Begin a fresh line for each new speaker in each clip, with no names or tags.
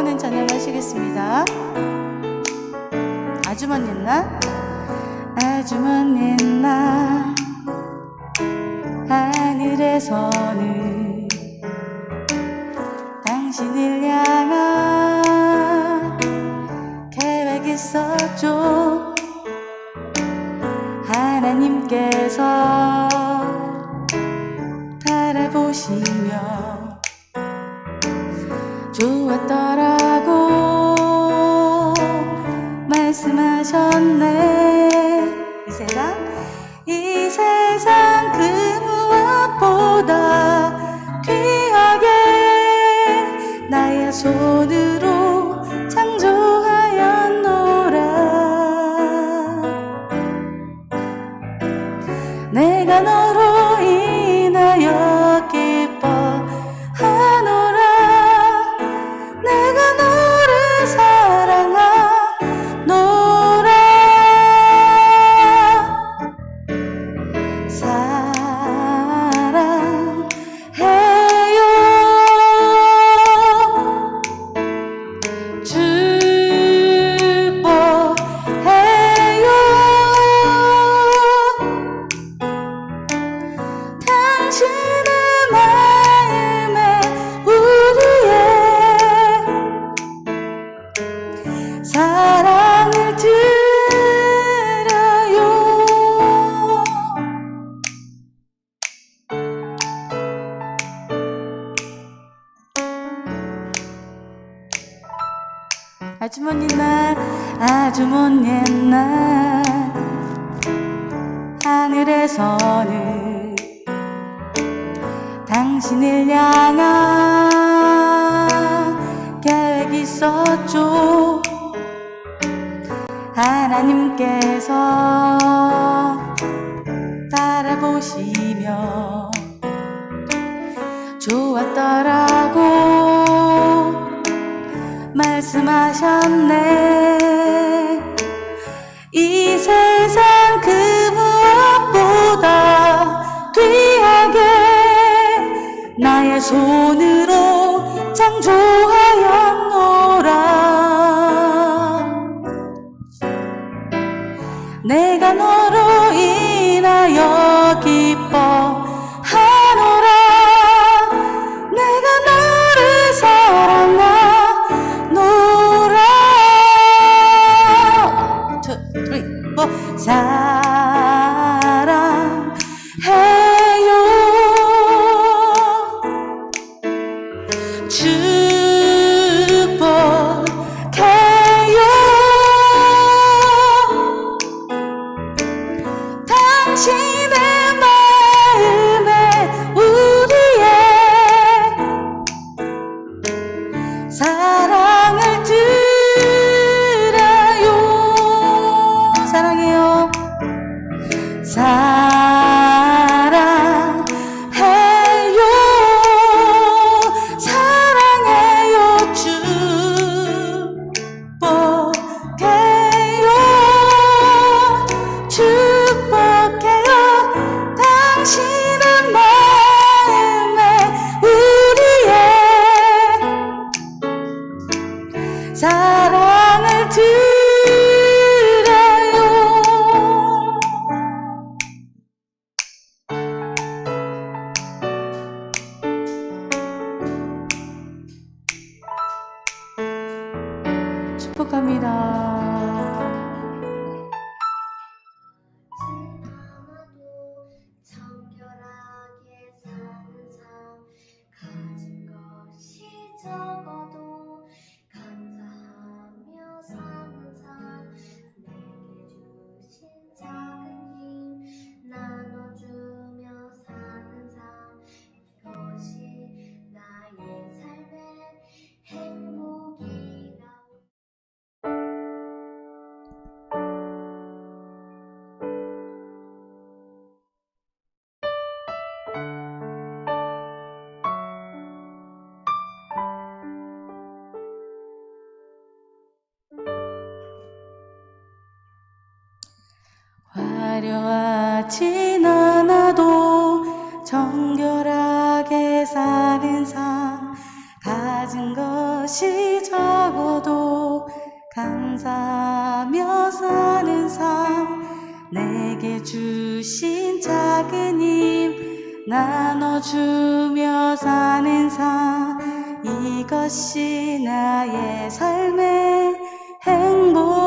찬양은 찬양하시겠습니다. 아주 먼 옛날, 아주 먼 옛날 하늘에서는 당신을 향한 계획이 있었죠. 하나님께서 바라보시며 좋았더라고 말씀하셨네. 이 세상 그 무엇보다 귀하게 나의 손으로 창조하였노라. 내가 너로 인하여 기뻐하노라. 내가 너를 사랑하노라. 사랑해요. 축복해요. 당신의 마음에 우리의 사랑을 드려요. 아주 먼 옛날, 아주 먼 옛날 하늘에서는 당신을 향한 계획이 있었죠. 하나님께서 바라보시며 좋았더라고 말씀하셨네. 이 세상 그 무엇보다 귀하게 나의 손으로 창조하였노라. 내가 너로 인하여 기뻐하노라. 내가 너를 사랑하노라. 2, 3, 4 사랑해요. 축복해요. 당신의 마음에 우리의 사랑을 드려요. 사랑해요. 사랑해요. 사랑해요. 축복해요. 축복해요. 당신의 마음에 우리의 사랑을 드려요. 축복합니다.
정결하게 사는 삶 가진 것이 적어도 감사하며 사는 삶 내게 주신 작은 힘 나눠주며 사는 삶 이것이 나의 삶의 행복이라고.
화려하진 않아도 정결하게 사는 삶 가진 것이 적 감사하며 사는 삶 내게 주신 작은 힘 나눠주며 사는 삶 이것이 나의 삶의 행복이라오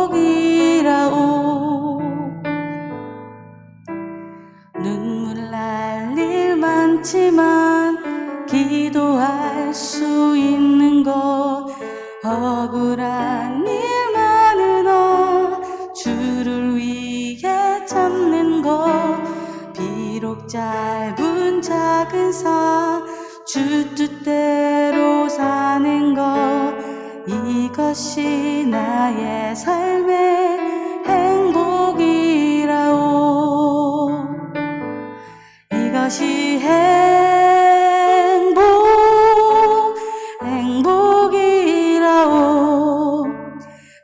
눈물 날 일 많지만 기도할 수 있는 것 억울한 일 많으나 주를 위해 참는 것 비록 짧은 작은 삶 주 뜻대로 사는 것 이것이 나의 삶의 행복이라오 이것이 행복이라오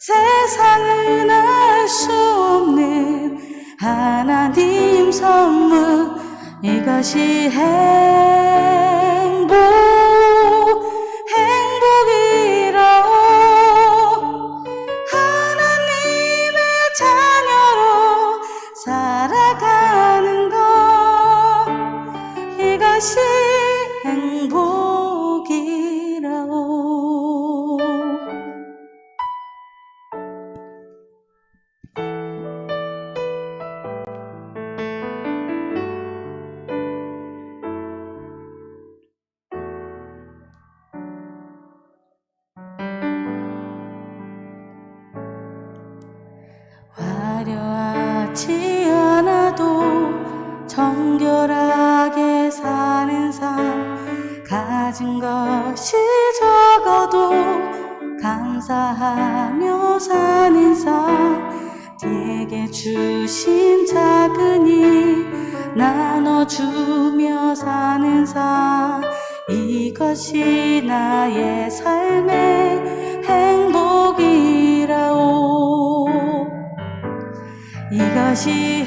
세상은 알 수 없는 하나님 선물 이것이 행복이라오 하나님의 자녀로 살아가는 것 이것이 행복이라오 화려하지 않아도 정결하게 사는 삶 가진 것이 적어도 감사하며 사는 삶 내게 주신 작은 힘 나눠주며 사는 삶 이것이 나의 삶의 행복이라오 이것이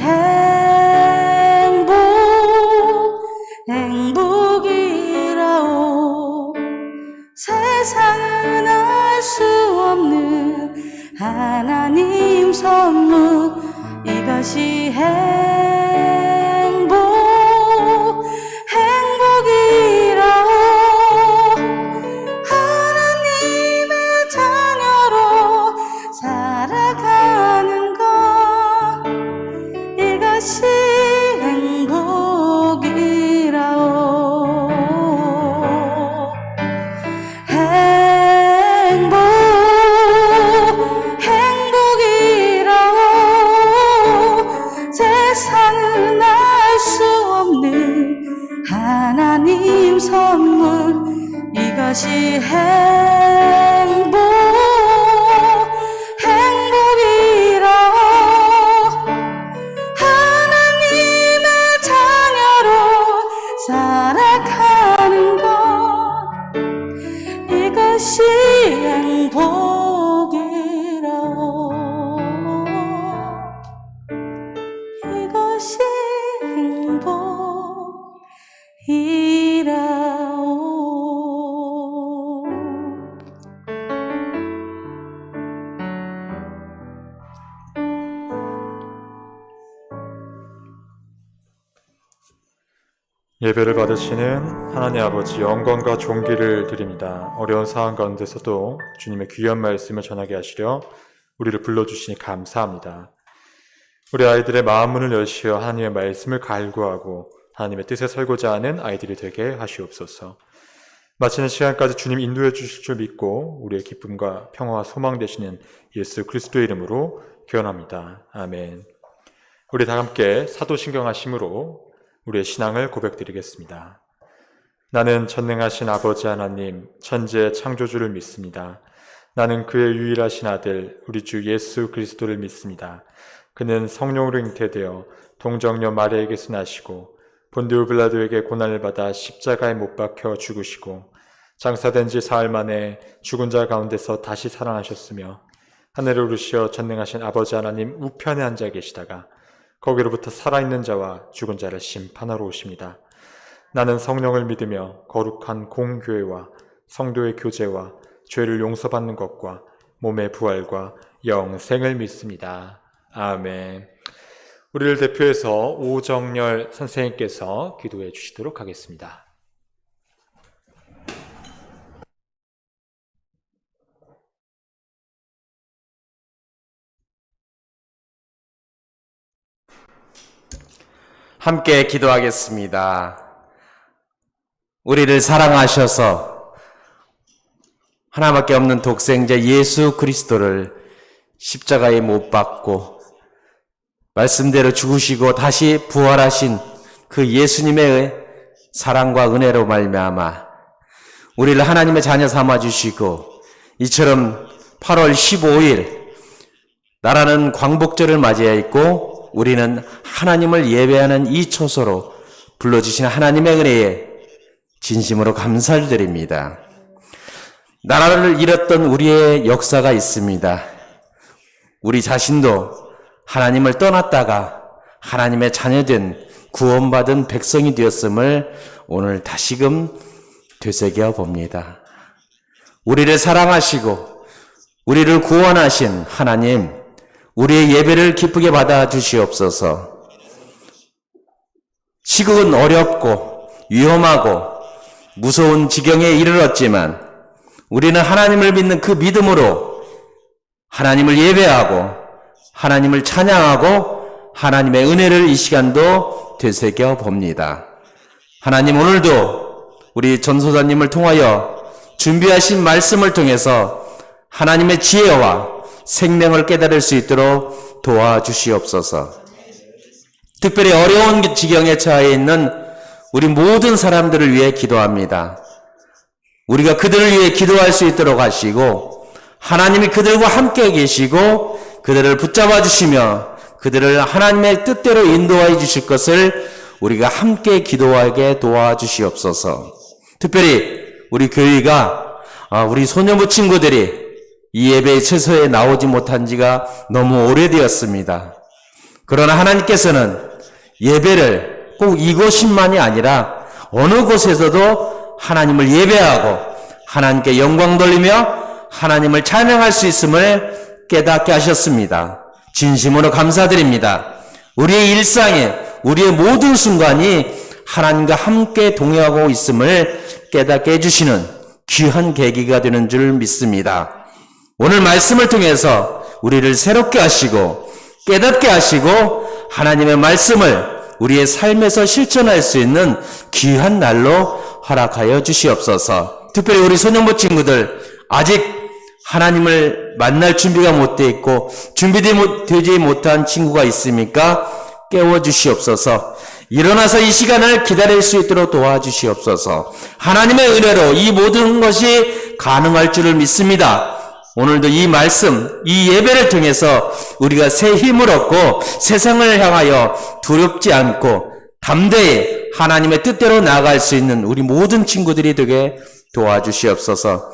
행복이라오 세상은 알 수 없는 하나님 선물 이것이 행복이라오 하나님의 자녀로 살아가는 것 이것이 행복이라오 행복이라오 세상은 알 수 없는 하나님 선물 이것이 행복이라오 하나님의 자녀로 살아가는 것 이것이 행복이라오 이것이 행복이라오
예배를 받으시는 하나님 아버지 영광과 존귀를 드립니다. 어려운 상황 가운데서도 주님의 귀한 말씀을 전하게 하시려 우리를 불러주시니 감사합니다. 우리 아이들의 마음문을 여시어 하나님의 말씀을 갈구하고 하나님의 뜻에 설고자 하는 아이들이 되게 하시옵소서. 마치는 시간까지 주님 인도해 주실 줄 믿고 우리의 기쁨과 평화와 소망 되시는 예수 그리스도의 이름으로 기원합니다. 아멘. 우리 다 함께 사도신경 하심으로 우리의 신앙을 고백드리겠습니다. 나는 전능하신 아버지 하나님, 천지의 창조주를 믿습니다. 나는 그의 유일하신 아들, 우리 주 예수 그리스도를 믿습니다. 그는 성령으로 잉태되어 동정녀 마리아에게서 나시고 본디오 빌라도에게 고난을 받아 십자가에 못 박혀 죽으시고 장사된 지 사흘 만에 죽은 자 가운데서 다시 살아나셨으며 하늘에 오르시어 전능하신 아버지 하나님 우편에 앉아 계시다가 거기로부터 살아있는 자와 죽은 자를 심판하러 오십니다. 나는 성령을 믿으며 거룩한 공교회와 성도의 교제와 죄를 용서받는 것과 몸의 부활과 영생을 믿습니다. 아멘. 우리를 대표해서 오정열 선생님께서 기도해 주시도록 하겠습니다.
함께 기도하겠습니다. 우리를 사랑하셔서 하나밖에 없는 독생자 예수 그리스도를 십자가에 못 박고 말씀대로 죽으시고 다시 부활하신 그 예수님의 사랑과 은혜로 말미암아 우리를 하나님의 자녀 삼아 주시고 이처럼 8월 15일 나라는 광복절을 맞이하였고 우리는 하나님을 예배하는 이 초소로 불러주신 하나님의 은혜에 진심으로 감사를 드립니다. 나라를 잃었던 우리의 역사가 있습니다. 우리 자신도 하나님을 떠났다가 하나님의 자녀된 구원받은 백성이 되었음을 오늘 다시금 되새겨 봅니다. 우리를 사랑하시고 우리를 구원하신 하나님, 우리의 예배를 기쁘게 받아 주시옵소서. 시국은 어렵고 위험하고 무서운 지경에 이르렀지만 우리는 하나님을 믿는 그 믿음으로 하나님을 예배하고 하나님을 찬양하고 하나님의 은혜를 이 시간도 되새겨 봅니다. 하나님, 오늘도 우리 전소사님을 통하여 준비하신 말씀을 통해서 하나님의 지혜와 생명을 깨달을 수 있도록 도와주시옵소서. 특별히 어려운 지경에 처해 있는 우리 모든 사람들을 위해 기도합니다. 우리가 그들을 위해 기도할 수 있도록 하시고 하나님이 그들과 함께 계시고 그들을 붙잡아 주시며 그들을 하나님의 뜻대로 인도하여 주실 것을 우리가 함께 기도하게 도와주시옵소서. 특별히 우리 교회가 우리 소년부 친구들이 이 예배의 처소에 나오지 못한 지가 너무 오래되었습니다. 그러나 하나님께서는 예배를 꼭 이곳만이 아니라 어느 곳에서도 하나님을 예배하고 하나님께 영광 돌리며 하나님을 찬양할 수 있음을 깨닫게 하셨습니다. 진심으로 감사드립니다. 우리의 일상에 우리의 모든 순간이 하나님과 함께 동행하고 있음을 깨닫게 해주시는 귀한 계기가 되는 줄 믿습니다. 오늘 말씀을 통해서 우리를 새롭게 하시고 깨닫게 하시고 하나님의 말씀을 우리의 삶에서 실천할 수 있는 귀한 날로 허락하여 주시옵소서. 특별히 우리 소년부 친구들 아직 하나님을 만날 준비가 못 돼 있고 준비되지 못한 친구가 있습니까? 깨워주시옵소서. 일어나서 이 시간을 기다릴 수 있도록 도와주시옵소서. 하나님의 은혜로 이 모든 것이 가능할 줄을 믿습니다. 오늘도 이 말씀, 이 예배를 통해서 우리가 새 힘을 얻고 세상을 향하여 두렵지 않고 담대히 하나님의 뜻대로 나아갈 수 있는 우리 모든 친구들이 되게 도와주시옵소서.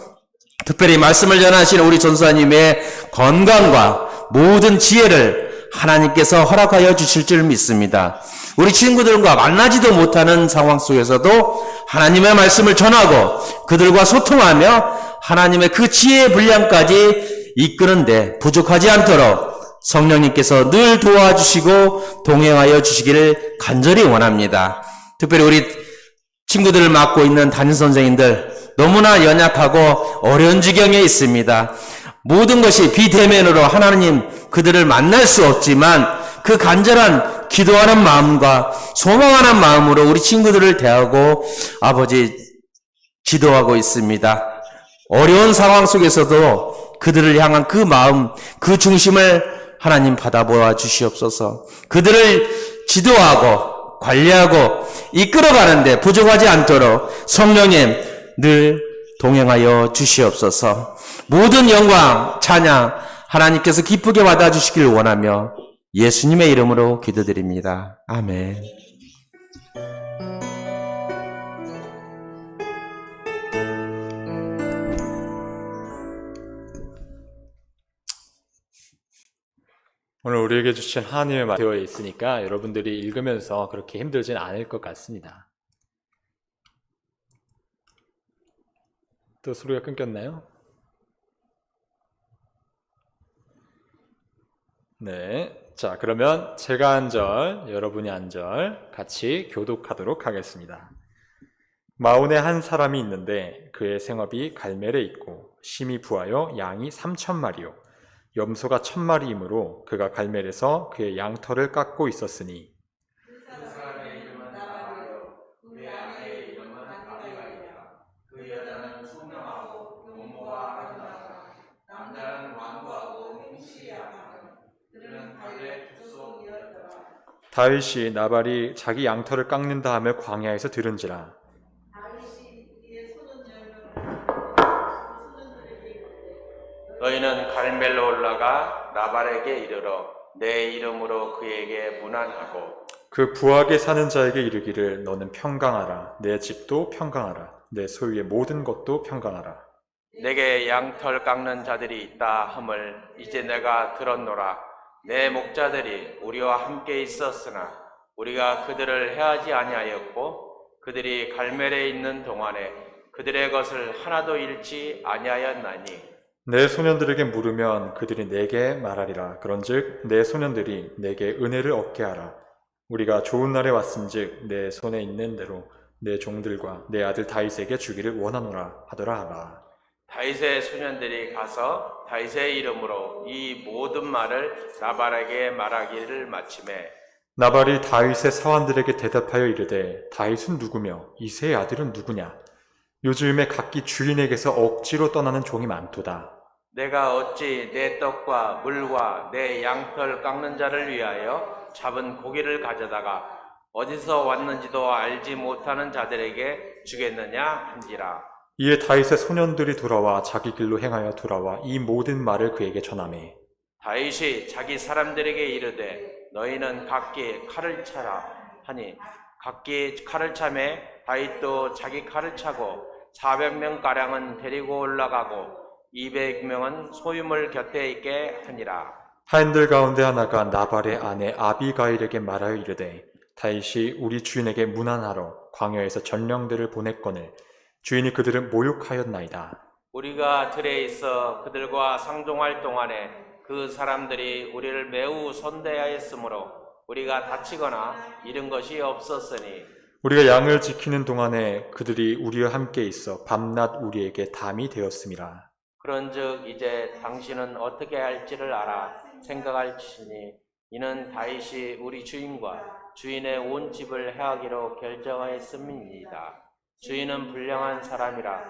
특별히 말씀을 전하시는 우리 전사님의 건강과 모든 지혜를 하나님께서 허락하여 주실 줄 믿습니다. 우리 친구들과 만나지도 못하는 상황 속에서도 하나님의 말씀을 전하고 그들과 소통하며 하나님의 그 지혜의 분량까지 이끄는데 부족하지 않도록 성령님께서 늘 도와주시고 동행하여 주시기를 간절히 원합니다. 특별히 우리 친구들을 맡고 있는 담임선생님들 너무나 연약하고 어려운 지경에 있습니다. 모든 것이 비대면으로 하나님 그들을 만날 수 없지만 그 간절한 기도하는 마음과 소망하는 마음으로 우리 친구들을 대하고 아버지 지도하고 있습니다. 어려운 상황 속에서도 그들을 향한 그 마음, 그 중심을 하나님 받아보아 주시옵소서. 그들을 지도하고 관리하고 이끌어가는데 부족하지 않도록 성령님 늘 동행하여 주시옵소서. 모든 영광, 찬양 하나님께서 기쁘게 받아주시길 원하며 예수님의 이름으로 기도드립니다. 아멘.
오늘 우리에게 주신 하나님의 말씀이 되어 있으니까 여러분들이 읽으면서 그렇게 힘들진 않을 것 같습니다. 또 소리가 끊겼나요? 네. 자, 그러면 제가 한 절, 여러분이 한 절 같이 교독하도록 하겠습니다. 마온에 한 사람이 있는데 그의 생업이 갈멜에 있고 심이 부하여 양이 3,000마리요 염소가 1,000마리이므로 그가 갈멜에서 그의 양털을 깎고 있었으니
그 사람의 이름은 나발이요 그의 아내의 이름은 아비가일이라. 그 여자는 총명하고 용모가 아름다우나 남자는 완고하고 맹실이하거늘 그들은 갈멜 족속이었더라.
다윗이 나발이 자기 양털을 깎는다 하며 광야에서 들은지라
너희는 갈멜로 올라가 나발에게 이르러 내 이름으로 그에게 문안하고
그 부하게 사는 자에게 이르기를 너는 평강하라 내 집도 평강하라 내 소유의 모든 것도 평강하라
내게 양털 깎는 자들이 있다 함을 이제 내가 들었노라. 내 목자들이 우리와 함께 있었으나 우리가 그들을 해하지 아니하였고 그들이 갈멜에 있는 동안에 그들의 것을 하나도 잃지 아니하였나니
내 소년들에게 물으면 그들이 내게 말하리라 그런즉 내 소년들이 내게 은혜를 얻게 하라 우리가 좋은 날에 왔은즉 내 손에 있는 대로 내 종들과 내 아들 다윗에게 주기를 원하노라 하더라 하라.
다윗의 소년들이 가서 다윗의 이름으로 이 모든 말을 나발에게 말하기를 마치매
나발이 다윗의 사환들에게 대답하여 이르되 다윗은 누구며 이새의 아들은 누구냐 요즘에 각기 주인에게서 억지로 떠나는 종이 많도다.
내가 어찌 내 떡과 물과 내 양털 깎는 자를 위하여 잡은 고기를 가져다가 어디서 왔는지도 알지 못하는 자들에게 주겠느냐 한지라.
이에 다윗의 소년들이 돌아와 자기 길로 행하여 돌아와 이 모든 말을 그에게 전하매
다윗이 자기 사람들에게 이르되 너희는 각기 칼을 차라 하니 각기 칼을 차매 다윗도 자기 칼을 차고 400명가량은 데리고 올라가고 200명은 소유물 곁에 있게 하니라.
하인들 가운데 하나가 나발의 아내 아비가일에게 말하여 이르되 다윗이 우리 주인에게 문안하러 광야에서 전령들을 보냈거늘 주인이 그들을 모욕하였나이다.
우리가 들에 있어 그들과 상종할 동안에 그 사람들이 우리를 매우 선대하였으므로 우리가 다치거나 잃은 것이 없었으니
우리가 양을 지키는 동안에 그들이 우리와 함께 있어 밤낮 우리에게 담이 되었음이라.
그런즉 이제 당신은 어떻게 할지를 알아 생각할지니 이는 다윗이 우리 주인과 주인의 온 집을 해하기로 결정하였음이니이다. 주인은 불량한 사람이라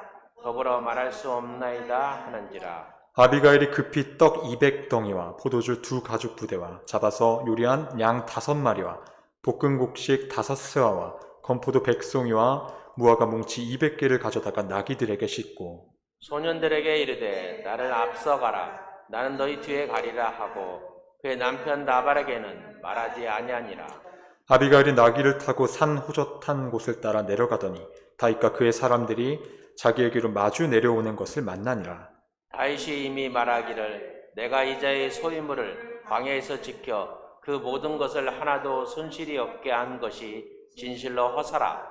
더불어 말할 수 없나이다 하는지라.
아비가일이 급히 떡 200덩이와 포도주 2가죽 부대와 잡아서 요리한 양 5마리와 볶은 곡식 5세와와 건포도 100송이와 무화과 뭉치 200개를 가져다가 나귀들에게 싣고
소년들에게 이르되 나를 앞서가라 나는 너희 뒤에 가리라 하고 그의 남편 나발에게는 말하지 아니하니라.
아비가일이 나귀를 타고 산 호젓한 곳을 따라 내려가더니 다윗과 그의 사람들이 자기에게로 마주 내려오는 것을 만나니라.
다윗이 이미 말하기를 내가 이자의 소유물을 광야에서 지켜 그 모든 것을 하나도 손실이 없게 한 것이 진실로 허사라.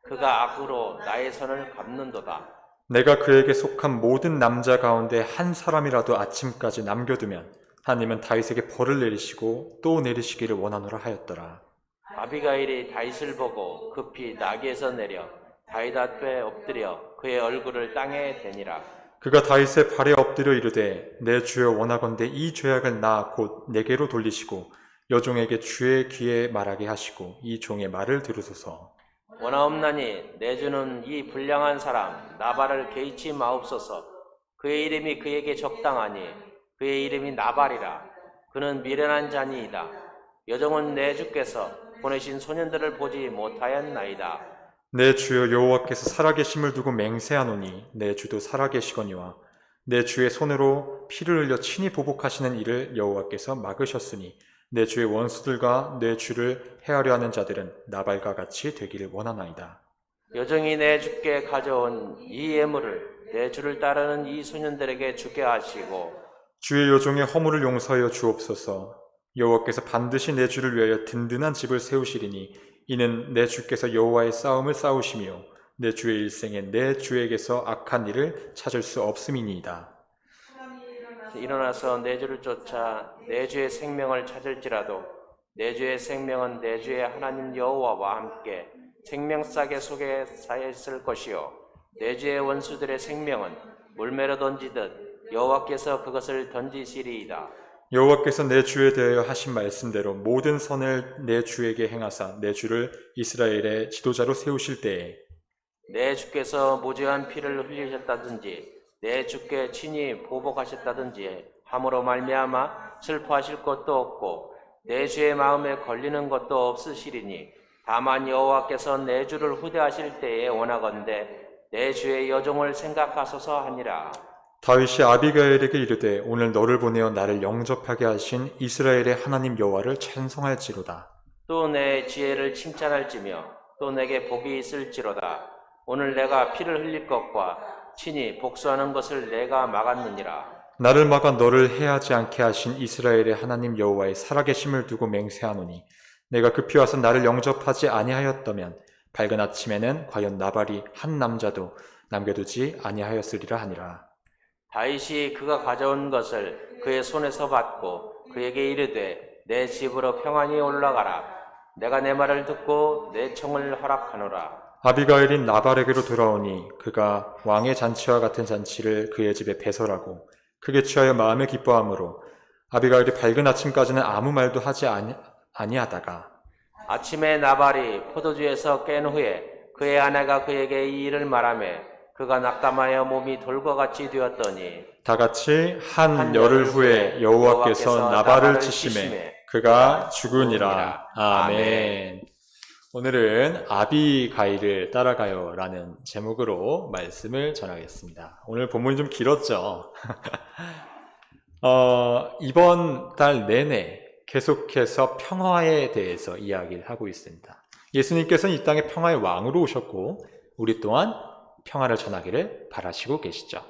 그가 악으로 나의 선을 갚는도다.
내가 그에게 속한 모든 남자 가운데 한 사람이라도 아침까지 남겨두면 하나님은 다윗에게 벌을 내리시고 또 내리시기를 원하노라 하였더라.
아비가일이 다윗을 보고 급히 나귀에서 내려 다윗 앞에 엎드려 그의 얼굴을 땅에 대니라.
그가 다윗의 발에 엎드려 이르되 내 주여 원하건대 이 죄악을 나 곧 내게로 돌리시고 여종에게 주의 귀에 말하게 하시고 이 종의 말을 들으소서.
원하옵나니 내 주는 이 불량한 사람 나발을 개의치 마옵소서. 그의 이름이 그에게 적당하니 그의 이름이 나발이라. 그는 미련한 자니이다. 여종은 내 주께서 보내신 소년들을 보지 못하였나이다.
내 주여 여호와께서 살아계심을 두고 맹세하노니 내 주도 살아계시거니와 내 주의 손으로 피를 흘려 친히 보복하시는 일을 여호와께서 막으셨으니 내 주의 원수들과 내 주를 해하려 하는 자들은 나발과 같이 되기를 원하나이다.
여종이 내 주께 가져온 이 예물을 내 주를 따르는 이 소년들에게 주게 하시고
주의 여종의 허물을 용서하여 주옵소서. 여호와께서 반드시 내 주를 위하여 든든한 집을 세우시리니 이는 내 주께서 여호와의 싸움을 싸우시며 내 주의 일생에 내 주에게서 악한 일을 찾을 수 없음이니이다.
일어나서 내 주를 쫓아 내 주의 생명을 찾을지라도 내 주의 생명은 내 주의 하나님 여호와와 함께 생명싸개 속에 쌓여 있을 것이요 내 주의 원수들의 생명은 물매로 던지듯 여호와께서 그것을 던지시리이다.
여호와께서 내 주에 대하여 하신 말씀대로 모든 선을 내 주에게 행하사 내 주를 이스라엘의 지도자로 세우실 때에
내 주께서 무죄한 피를 흘리셨다든지 내 주께 친히 보복하셨다든지 함으로 말미암아 슬퍼하실 것도 없고 내 주의 마음에 걸리는 것도 없으시리니 다만 여호와께서 내 주를 후대하실 때에 원하건대 내 주의 여종을 생각하소서 하니라.
다윗이 아비가일에게 이르되 오늘 너를 보내어 나를 영접하게 하신 이스라엘의 하나님 여호와를 찬송할지로다.
또 내 지혜를 칭찬할지며 또 내게 복이 있을지로다. 오늘 내가 피를 흘릴 것과 친히 복수하는 것을 내가 막았느니라.
나를 막아 너를 해하지 않게 하신 이스라엘의 하나님 여호와의 살아계심을 두고 맹세하노니 내가 급히 와서 나를 영접하지 아니하였다면 밝은 아침에는 과연 나발이 한 남자도 남겨두지 아니하였으리라 하니라.
다윗이 그가 가져온 것을 그의 손에서 받고 그에게 이르되 내 집으로 평안히 올라가라. 내가 내 말을 듣고 내 청을 허락하노라.
아비가일이 나발에게로 돌아오니 그가 왕의 잔치와 같은 잔치를 그의 집에 배설하고 크게 취하여 마음에 기뻐하므로 아비가일이 밝은 아침까지는 아무 말도 하지 아니하다가
아침에 나발이 포도주에서 깬 후에 그의 아내가 그에게 이 일을 말하며 그가 낙담하여 몸이 돌과 같이 되었더니
다같이 한 열흘 후에 여호와께서 나발을 치심에 그가 죽으니라. 아멘. 오늘은 아비가일을 따라가요 라는 제목으로 말씀을 전하겠습니다. 오늘 본문이 좀 길었죠. 이번 달 내내 계속해서 평화에 대해서 이야기를 하고 있습니다. 예수님께서는 이 땅에 평화의 왕으로 오셨고 우리 또한 평화를 전하기를 바라시고 계시죠.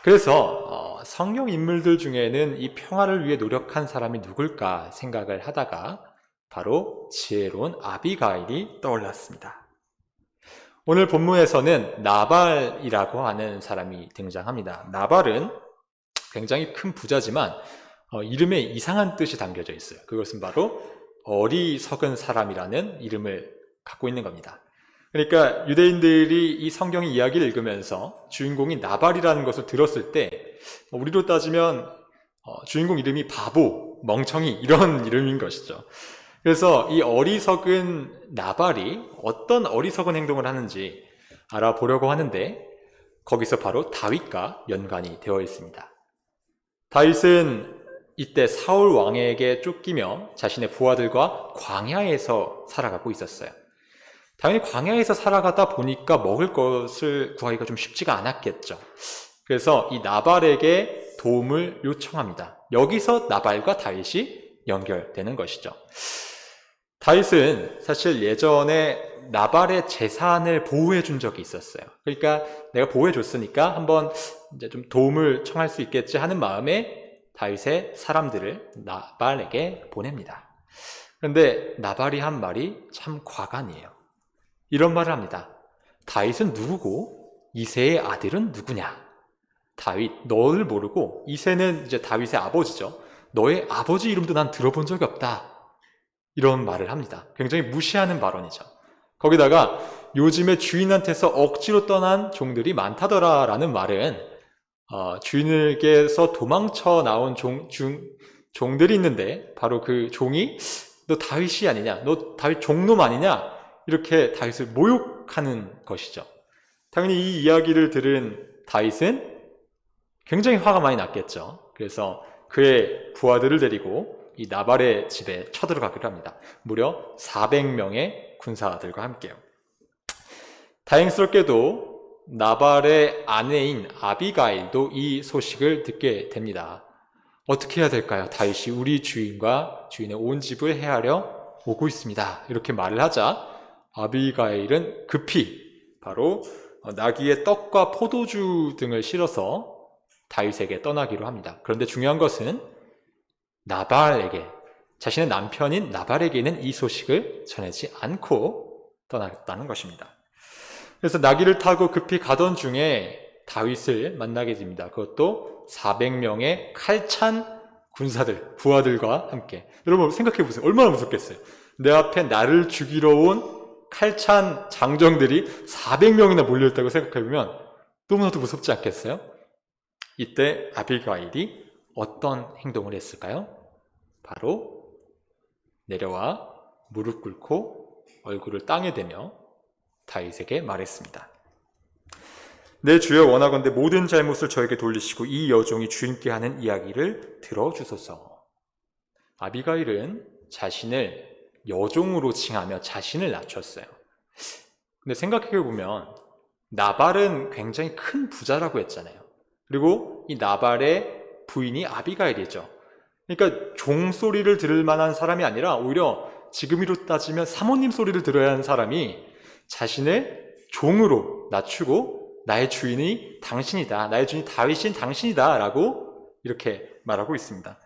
그래서 성경 인물들 중에는 이 평화를 위해 노력한 사람이 누굴까 생각을 하다가 바로 지혜로운 아비가일이 떠올랐습니다. 오늘 본문에서는 나발이라고 하는 사람이 등장합니다. 나발은 굉장히 큰 부자지만 이름에 이상한 뜻이 담겨져 있어요. 그것은 바로 어리석은 사람이라는 이름을 갖고 있는 겁니다. 그러니까 유대인들이 이 성경의 이야기를 읽으면서 주인공이 나발이라는 것을 들었을 때 우리로 따지면 주인공 이름이 바보, 멍청이 이런 이름인 것이죠. 그래서 이 어리석은 나발이 어떤 어리석은 행동을 하는지 알아보려고 하는데 거기서 바로 다윗과 연관이 되어 있습니다. 다윗은 이때 사울 왕에게 쫓기며 자신의 부하들과 광야에서 살아가고 있었어요. 당연히 광야에서 살아가다 보니까 먹을 것을 구하기가 좀 쉽지가 않았겠죠. 그래서 이 나발에게 도움을 요청합니다. 여기서 나발과 다윗이 연결되는 것이죠. 다윗은 사실 예전에 나발의 재산을 보호해 준 적이 있었어요. 그러니까 내가 보호해 줬으니까 한번 이제 좀 도움을 청할 수 있겠지 하는 마음에 다윗의 사람들을 나발에게 보냅니다. 그런데 나발이 한 말이 참 과간이에요. 이런 말을 합니다. 다윗은 누구고 이새의 아들은 누구냐? 다윗, 너를 모르고 이새는 이제 다윗의 아버지죠. 너의 아버지 이름도 난 들어본 적이 없다. 이런 말을 합니다. 굉장히 무시하는 발언이죠. 거기다가 요즘에 주인한테서 억지로 떠난 종들이 많다더라 라는 말은 주인에게서 도망쳐 나온 종들이 있는데 바로 그 종이 너 다윗이 아니냐? 너 다윗 종놈 아니냐? 이렇게 다윗을 모욕하는 것이죠. 당연히 이 이야기를 들은 다윗은 굉장히 화가 많이 났겠죠. 그래서 그의 부하들을 데리고 이 나발의 집에 쳐들어가기로 합니다. 무려 400명의 군사들과 함께요. 다행스럽게도 나발의 아내인 아비가일도 이 소식을 듣게 됩니다. 어떻게 해야 될까요? 다윗이 우리 주인과 주인의 온 집을 해하려 오고 있습니다. 이렇게 말을 하자 아비가일은 급히 바로 나귀에 떡과 포도주 등을 실어서 다윗에게 떠나기로 합니다. 그런데 중요한 것은 나발에게, 자신의 남편인 나발에게는 이 소식을 전하지 않고 떠났다는 것입니다. 그래서 나귀를 타고 급히 가던 중에 다윗을 만나게 됩니다. 그것도 400명의 칼찬 군사들, 부하들과 함께. 여러분 생각해 보세요. 얼마나 무섭겠어요. 내 앞에 나를 죽이러 온 칼찬 장정들이 400명이나 몰려있다고 생각해보면 너무나도 무섭지 않겠어요? 이때 아비가일이 어떤 행동을 했을까요? 바로 내려와 무릎 꿇고 얼굴을 땅에 대며 다윗에게 말했습니다. 내 주여 원하건대 모든 잘못을 저에게 돌리시고 이 여종이 주인께 하는 이야기를 들어주소서. 아비가일은 자신을 여종으로 칭하며 자신을 낮췄어요. 근데 생각해보면 나발은 굉장히 큰 부자라고 했잖아요. 그리고 이 나발의 부인이 아비가일이죠. 그러니까 종소리를 들을 만한 사람이 아니라 오히려 지금으로 따지면 사모님 소리를 들어야 하는 사람이 자신을 종으로 낮추고 나의 주인이 당신이다. 나의 주인이 다윗인 당신이다. 라고 이렇게 말하고 있습니다.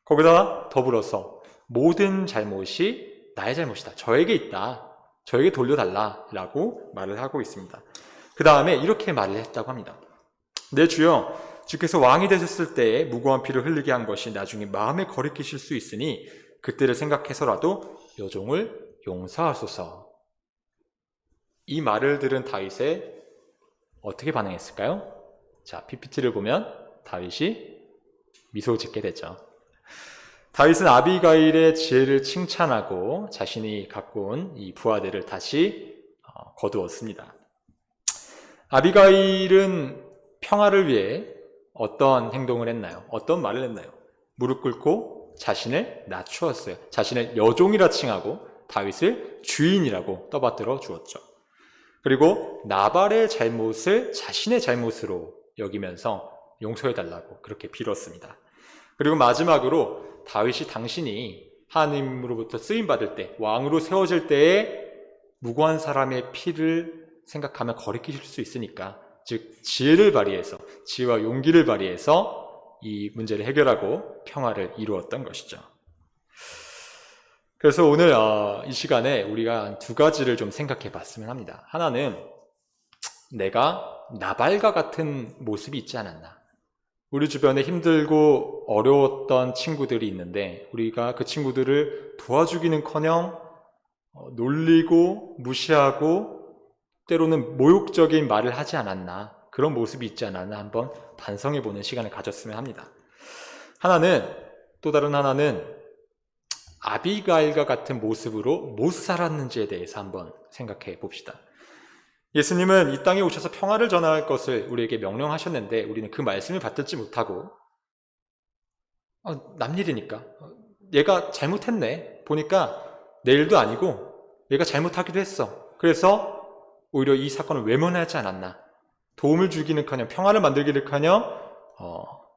거기다가 더불어서 모든 잘못이 나의 잘못이다. 저에게 있다. 저에게 돌려달라. 라고 말을 하고 있습니다. 그 다음에 이렇게 말을 했다고 합니다. 내 주여, 주께서 왕이 되셨을 때에 무고한 피를 흘리게 한 것이 나중에 마음에 거리끼실 수 있으니 그때를 생각해서라도 여종을 용서하소서. 이 말을 들은 다윗의 어떻게 반응했을까요? 자, PPT를 보면 다윗이 미소 짓게 되죠. 다윗은 아비가일의 지혜를 칭찬하고 자신이 갖고 온 이 부하들을 다시 거두었습니다. 아비가일은 평화를 위해 어떤 행동을 했나요? 어떤 말을 했나요? 무릎 꿇고 자신을 낮추었어요. 자신을 여종이라 칭하고 다윗을 주인이라고 떠받들어 주었죠. 그리고 나발의 잘못을 자신의 잘못으로 여기면서 용서해달라고 그렇게 빌었습니다. 그리고 마지막으로 다윗이 당신이 하나님으로부터 쓰임받을 때, 왕으로 세워질 때에 무고한 사람의 피를 생각하면 거리끼실 수 있으니까, 즉 지혜를 발휘해서, 지혜와 용기를 발휘해서 이 문제를 해결하고 평화를 이루었던 것이죠. 그래서 오늘 이 시간에 우리가 두 가지를 좀 생각해 봤으면 합니다. 하나는 내가 나발과 같은 모습이 있지 않았나. 우리 주변에 힘들고 어려웠던 친구들이 있는데 우리가 그 친구들을 도와주기는커녕 놀리고 무시하고 때로는 모욕적인 말을 하지 않았나. 그런 모습이 있지 않았나 한번 반성해 보는 시간을 가졌으면 합니다. 또 다른 하나는 아비가일과 같은 모습으로 못 살았는지에 대해서 한번 생각해 봅시다. 예수님은 이 땅에 오셔서 평화를 전할 것을 우리에게 명령하셨는데 우리는 그 말씀을 받들지 못하고 남일이니까 얘가 잘못했네. 보니까 내 일도 아니고 얘가 잘못하기도 했어. 그래서 오히려 이 사건을 외면하지 않았나. 도움을 주기는커녕 평화를 만들기는커녕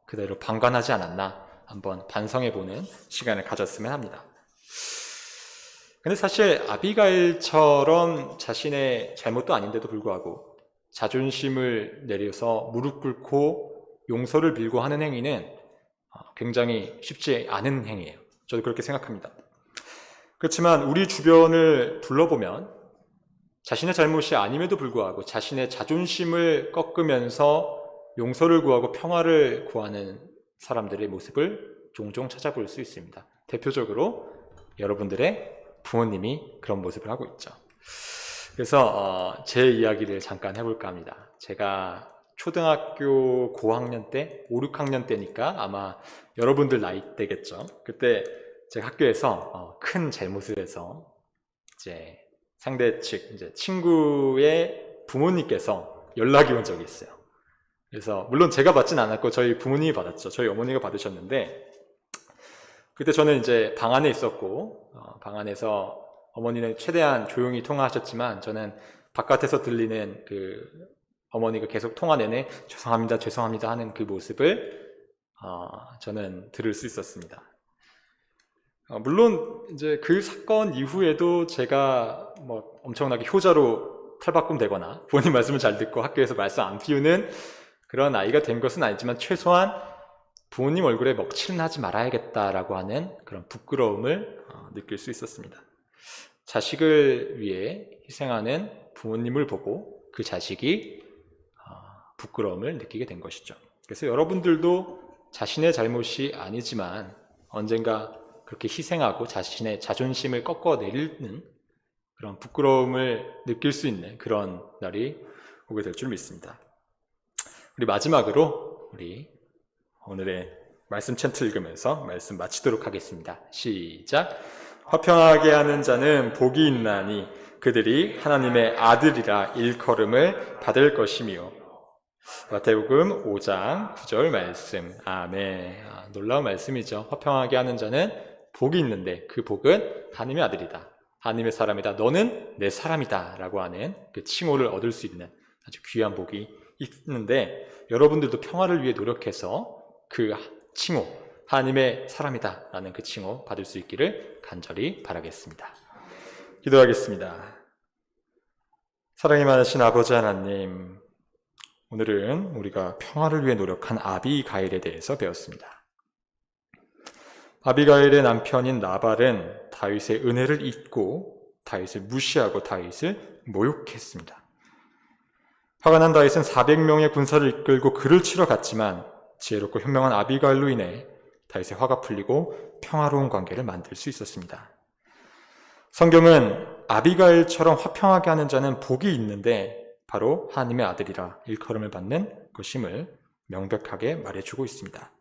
그대로 방관하지 않았나. 한번 반성해보는 시간을 가졌으면 합니다. 근데 사실 아비가일처럼 자신의 잘못도 아닌데도 불구하고 자존심을 내려서 무릎 꿇고 용서를 빌고 하는 행위는 굉장히 쉽지 않은 행위예요. 저도 그렇게 생각합니다. 그렇지만 우리 주변을 둘러보면 자신의 잘못이 아님에도 불구하고 자신의 자존심을 꺾으면서 용서를 구하고 평화를 구하는 사람들의 모습을 종종 찾아볼 수 있습니다. 대표적으로 여러분들의 부모님이 그런 모습을 하고 있죠. 그래서 제 이야기를 잠깐 해볼까 합니다. 제가 초등학교 고학년 때, 5, 6학년 때니까 아마 여러분들 나이 때겠죠. 그때 제가 학교에서 큰 잘못을 해서 이제 상대 측, 이제 친구의 부모님께서 연락이 온 적이 있어요. 그래서 물론 제가 받진 않았고 저희 부모님이 받았죠. 저희 어머니가 받으셨는데 그때 저는 이제 방 안에 있었고 방 안에서 어머니는 최대한 조용히 통화하셨지만 저는 바깥에서 들리는 그 어머니가 계속 통화 내내 죄송합니다, 죄송합니다 하는 그 모습을 저는 들을 수 있었습니다. 물론 이제 그 사건 이후에도 제가 뭐 엄청나게 효자로 탈바꿈되거나 부모님 말씀을 잘 듣고 학교에서 말씀 안 피우는 그런 아이가 된 것은 아니지만 최소한 부모님 얼굴에 먹칠은 하지 말아야겠다라고 하는 그런 부끄러움을 느낄 수 있었습니다. 자식을 위해 희생하는 부모님을 보고 그 자식이 부끄러움을 느끼게 된 것이죠. 그래서 여러분들도 자신의 잘못이 아니지만 언젠가 그렇게 희생하고 자신의 자존심을 꺾어내리는 그런 부끄러움을 느낄 수 있는 그런 날이 오게 될 줄 믿습니다. 우리 마지막으로 우리 오늘의 말씀 챈트 읽으면서 말씀 마치도록 하겠습니다. 시작. 화평하게 하는 자는 복이 있나니 그들이 하나님의 아들이라 일컬음을 받을 것이며. 마태복음 5장 9절 말씀. 아멘. 놀라운 말씀이죠. 화평하게 하는 자는 복이 있는데 그 복은 하나님의 아들이다, 하나님의 사람이다, 너는 내 사람이다 라고 하는 그 칭호를 얻을 수 있는 아주 귀한 복이 있는데, 여러분들도 평화를 위해 노력해서 그 칭호, 하나님의 사람이다 라는 그 칭호 받을 수 있기를 간절히 바라겠습니다. 기도하겠습니다. 사랑이 많으신 아버지 하나님, 오늘은 우리가 평화를 위해 노력한 아비가일에 대해서 배웠습니다. 아비가일의 남편인 나발은 다윗의 은혜를 잊고 다윗을 무시하고 다윗을 모욕했습니다. 화가 난 다윗은 400명의 군사를 이끌고 그를 치러 갔지만 지혜롭고 현명한 아비가일로 인해 다윗의 화가 풀리고 평화로운 관계를 만들 수 있었습니다. 성경은 아비가일처럼 화평하게 하는 자는 복이 있는데 바로 하나님의 아들이라 일컬음을 받는 것임을 명백하게 말해주고 있습니다.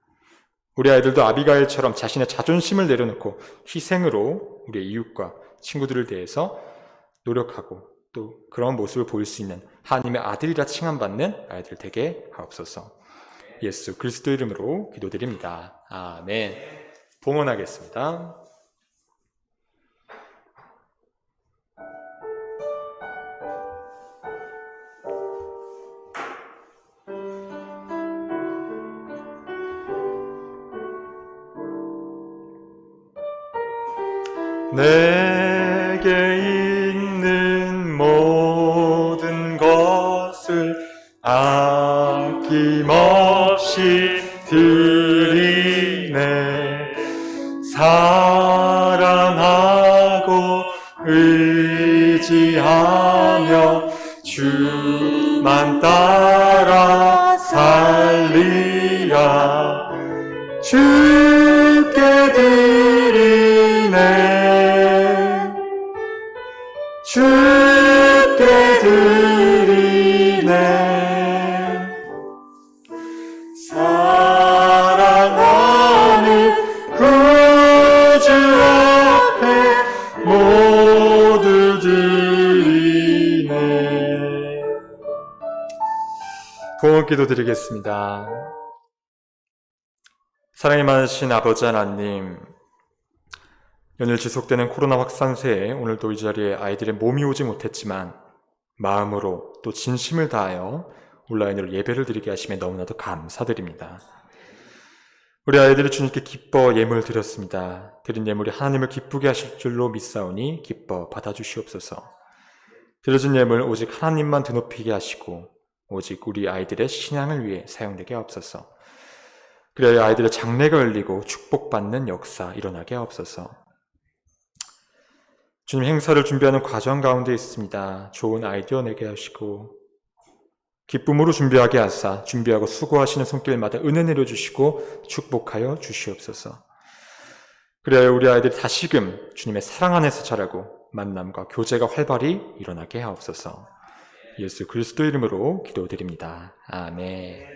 우리 아이들도 아비가일처럼 자신의 자존심을 내려놓고 희생으로 우리의 이웃과 친구들을 대해서 노력하고 또 그런 모습을 보일 수 있는 하나님의 아들이라 칭함받는 아이들 되게 하옵소서. 예수 그리스도 이름으로 기도드립니다. 아멘. 봉헌하겠습니다. 내게 있는 모든 것을 아낌없이 드리네. 사랑하고 의지하며 주만 따라 살리라. 주께 드리네. 주께 드리네. 사랑하는 구주 앞에 모두 드리네. 봉헌 기도 드리겠습니다. 사랑이 많으신 아버지 하나님, 연일 지속되는 코로나 확산세에 오늘도 이 자리에 아이들의 몸이 오지 못했지만 마음으로 또 진심을 다하여 온라인으로 예배를 드리게 하심에 너무나도 감사드립니다. 우리 아이들이 주님께 기뻐 예물 드렸습니다. 드린 예물이 하나님을 기쁘게 하실 줄로 믿사오니 기뻐 받아주시옵소서. 드려진 예물 오직 하나님만 드높이게 하시고 오직 우리 아이들의 신앙을 위해 사용되게 하옵소서. 그래야 아이들의 장래가 열리고 축복받는 역사 일어나게 하옵소서. 주님, 행사를 준비하는 과정 가운데 있습니다. 좋은 아이디어 내게 하시고 기쁨으로 준비하게 하사 준비하고 수고하시는 손길마다 은혜 내려주시고 축복하여 주시옵소서. 그래야 우리 아이들이 다시금 주님의 사랑 안에서 자라고 만남과 교제가 활발히 일어나게 하옵소서. 예수 그리스도 이름으로 기도드립니다. 아멘.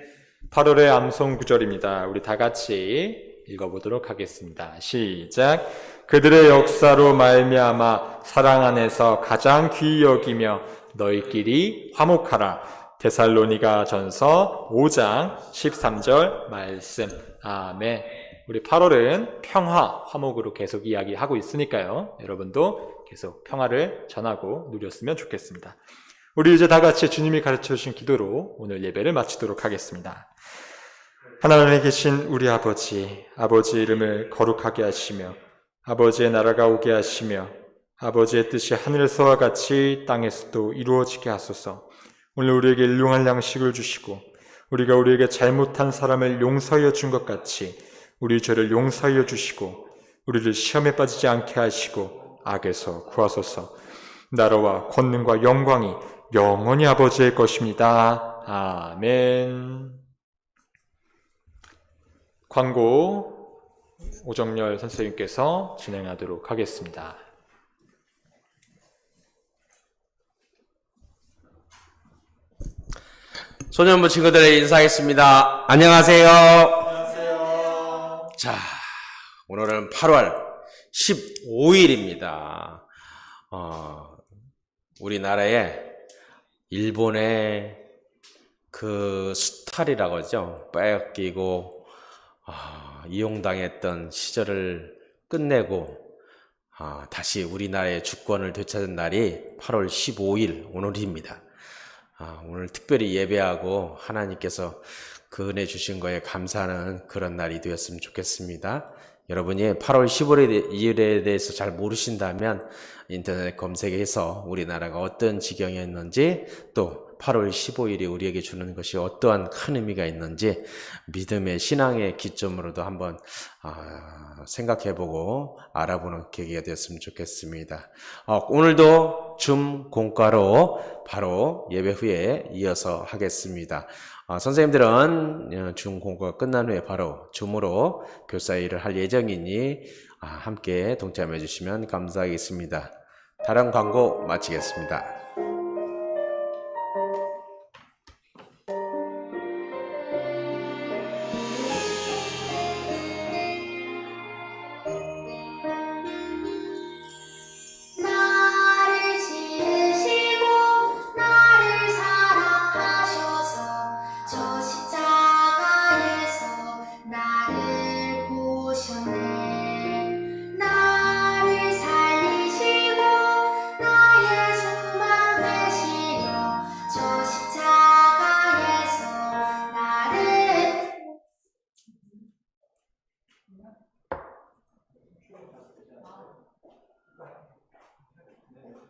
8월의 암송 구절입니다. 우리 다 같이 읽어보도록 하겠습니다. 시작. 그들의 역사로 말미암아 사랑 안에서 가장 귀히 여기며 너희끼리 화목하라. 데살로니가 전서 5장 13절 말씀. 아멘. 우리 8월은 평화, 화목으로 계속 이야기하고 있으니까요. 여러분도 계속 평화를 전하고 누렸으면 좋겠습니다. 우리 이제 다 같이 주님이 가르쳐 주신 기도로 오늘 예배를 마치도록 하겠습니다. 하나님에 계신 우리 아버지, 아버지의 이름을 거룩하게 하시며 아버지의 나라가 오게 하시며 아버지의 뜻이 하늘에서와 같이 땅에서도 이루어지게 하소서. 오늘 우리에게 일용할 양식을 주시고 우리가 우리에게 잘못한 사람을 용서하여 준 것 같이 우리 죄를 용서하여 주시고 우리를 시험에 빠지지 않게 하시고 악에서 구하소서. 나라와 권능과 영광이 영원히 아버지의 것입니다. 아멘. 광고 오정열 선생님께서 진행하도록 하겠습니다.
소년부 친구들 인사하겠습니다. 안녕하세요.
안녕하세요.
자, 오늘은 8월 15일입니다. 우리나라에 일본의 그 수탈이라고 하죠. 빼앗기고 이용당했던 시절을 끝내고 다시 우리나라의 주권을 되찾은 날이 8월 15일 오늘입니다. 오늘 특별히 예배하고 하나님께서 그 은혜 주신 거에 감사하는 그런 날이 되었으면 좋겠습니다. 여러분이 8월 15일에 대해서 잘 모르신다면 인터넷 검색해서 우리나라가 어떤 지경이었는지 또 8월 15일이 우리에게 주는 것이 어떠한 큰 의미가 있는지 믿음의 신앙의 기점으로도 한번 생각해보고 알아보는 계기가 되었으면 좋겠습니다. 오늘도 줌 공과로 바로 예배 후에 이어서 하겠습니다. 선생님들은 줌 공과가 끝난 후에 바로 줌으로 교사일을 할 예정이니 함께 동참해 주시면 감사하겠습니다. 다른 광고 마치겠습니다.
나를 지으시고 나를 사랑하셔서 저 십자가에서 나를 보셨네. 나를 살리시고 나의 소망 되시며 저 십자가에서 나를